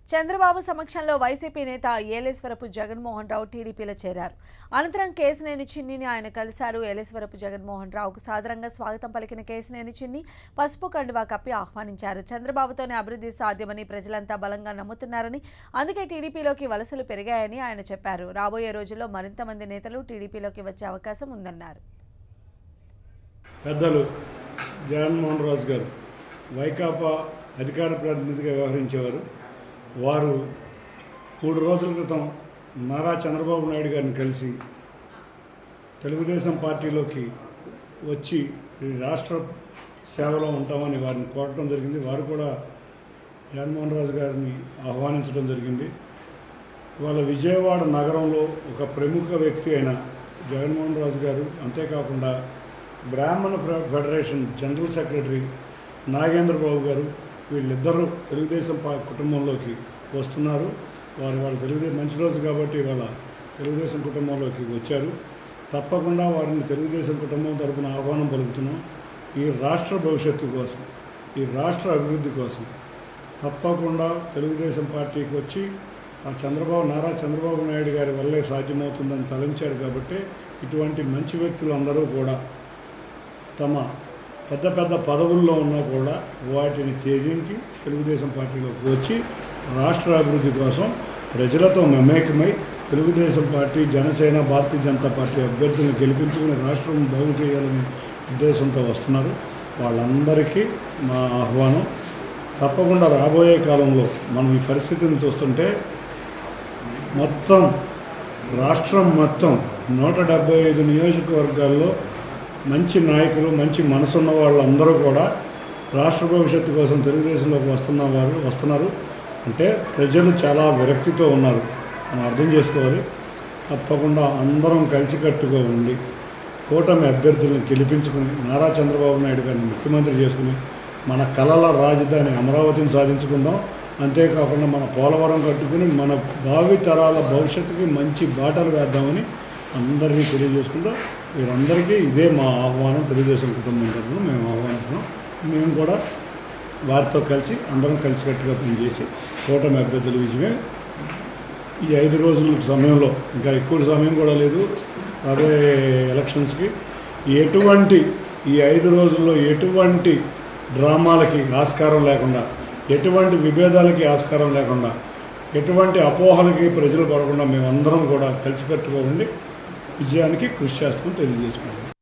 చంద్రబాబు సమక్షంలో వైసీపీ నేత ఏలేశ్వరపు జగన్మోహన్ రావు టీడీపీలో చేరారు. అనంతరం కేశినేని చిన్నిని ఆయన కలిశారు. ఏలేశ్వరపు జగన్మోహన్ రావుకు సాదరంగా స్వాగతం పలికిన కేశినేని చిన్ని పసుపు కండువా కప్పి ఆహ్వానించారు. చంద్రబాబుతోనే అభివృద్ధి సాధ్యమని ప్రజలంతా బలంగా నమ్ముతున్నారని, అందుకే టీడీపీలోకి వలసలు పెరిగాయని ఆయన చెప్పారు. రాబోయే రోజుల్లో మరింత మంది నేతలు టీడీపీలోకి వచ్చే అవకాశం ఉందన్నారు. పెద్దలు జగన్మోహన్ రాజు గారు వైకాపా అధికార ప్రతినిధిగా వ్యవహరించేవారు. వారు 3 రోజుల క్రితం నారా చంద్రబాబు నాయుడు గారిని కలిసి తెలుగుదేశం పార్టీలోకి వచ్చి రాష్ట్ర సేవలో ఉంటామని వారిని కోరటం జరిగింది. వారు కూడా జగన్మోహన్ రాజు గారిని ఆహ్వానించడం జరిగింది. వాళ్ళ విజయవాడ నగరంలో ఒక ప్రముఖ వ్యక్తి అయిన జగన్మోహన్ రాజు గారు, అంతేకాకుండా బ్రాహ్మణ ఫెడరేషన్ జనరల్ సెక్రటరీ నాగేంద్రబాబు గారు, వీళ్ళిద్దరూ తెలుగుదేశం కుటుంబంలోకి వస్తున్నారు. వాళ్ళ తెలుగుదేశం మంచి రోజు కాబట్టి వాళ్ళ తెలుగుదేశం కుటుంబంలోకి వచ్చారు. తప్పకుండా వారిని తెలుగుదేశం కుటుంబం తరపున ఆహ్వానం పలుకుతున్నాం. ఈ రాష్ట్ర భవిష్యత్తు కోసం, ఈ రాష్ట్ర అభివృద్ధి కోసం తప్పకుండా తెలుగుదేశం పార్టీకి వచ్చి నారా చంద్రబాబు నాయుడు గారి వల్లే సాధ్యమవుతుందని తలంచారు. కాబట్టి ఇటువంటి మంచి వ్యక్తులు అందరూ కూడా తమ పెద్ద పెద్ద పదవుల్లో ఉన్నా కూడా వాటిని త్యజించి తెలుగుదేశం పార్టీలోకి వచ్చి రాష్ట్ర అభివృద్ధి కోసం ప్రజలతో మమేకమై తెలుగుదేశం పార్టీ, జనసేన, భారతీయ జనతా పార్టీ అభ్యర్థులను గెలిపించుకుని రాష్ట్రం బాగు చేయాలనే ఉద్దేశంతో వస్తున్నారు. వాళ్ళందరికీ మా ఆహ్వానం. తప్పకుండా రాబోయే కాలంలో మనం ఈ పరిస్థితిని చూస్తుంటే రాష్ట్రం మొత్తం 175 నియోజకవర్గాల్లో మంచి నాయకులు, మంచి మనసున్న వాళ్ళందరూ కూడా రాష్ట్ర భవిష్యత్తు కోసం తెలుగుదేశంలోకి వస్తున్నారు. అంటే ప్రజలు చాలా విరక్తితో ఉన్నారు, మనం అర్థం చేసుకోవాలి. తప్పకుండా అందరం కలిసికట్టుగా ఉండి కూటమి అభ్యర్థులను గెలిపించుకుని నారా చంద్రబాబు నాయుడు గారిని ముఖ్యమంత్రి చేసుకుని మన కలల రాజధాని అమరావతిని సాధించుకుందాం. అంతేకాకుండా మన పోలవరం కట్టుకుని మన భావి తరాల భవిష్యత్తుకి మంచి బాటలు వేద్దామని అందరినీ తెలియజేసుకుంటూ వీరందరికీ ఇదే మా ఆహ్వానం. తెలుగుదేశం కుటుంబం తరఫున మేము ఆహ్వానిస్తున్నాం. మేము కూడా వారితో కలిసి అందరం కలిసికట్టుగా పనిచేసి కూటమి అభ్యర్థుల విజయమే ఈ 5 రోజుల సమయంలో, ఇంకా ఎక్కువ సమయం కూడా లేదు రాబోయే ఎలక్షన్స్కి, ఈ 5 రోజుల్లో ఎటువంటి డ్రామాలకి ఆస్కారం లేకుండా, ఎటువంటి విభేదాలకి ఆస్కారం లేకుండా, ఎటువంటి అపోహలకి ప్రజలు పడకుండా మేమందరం కూడా కలిసికట్టుగా ఉండి విజయానికి కృషి చేస్తామని తెలియజేసుకుంటాం.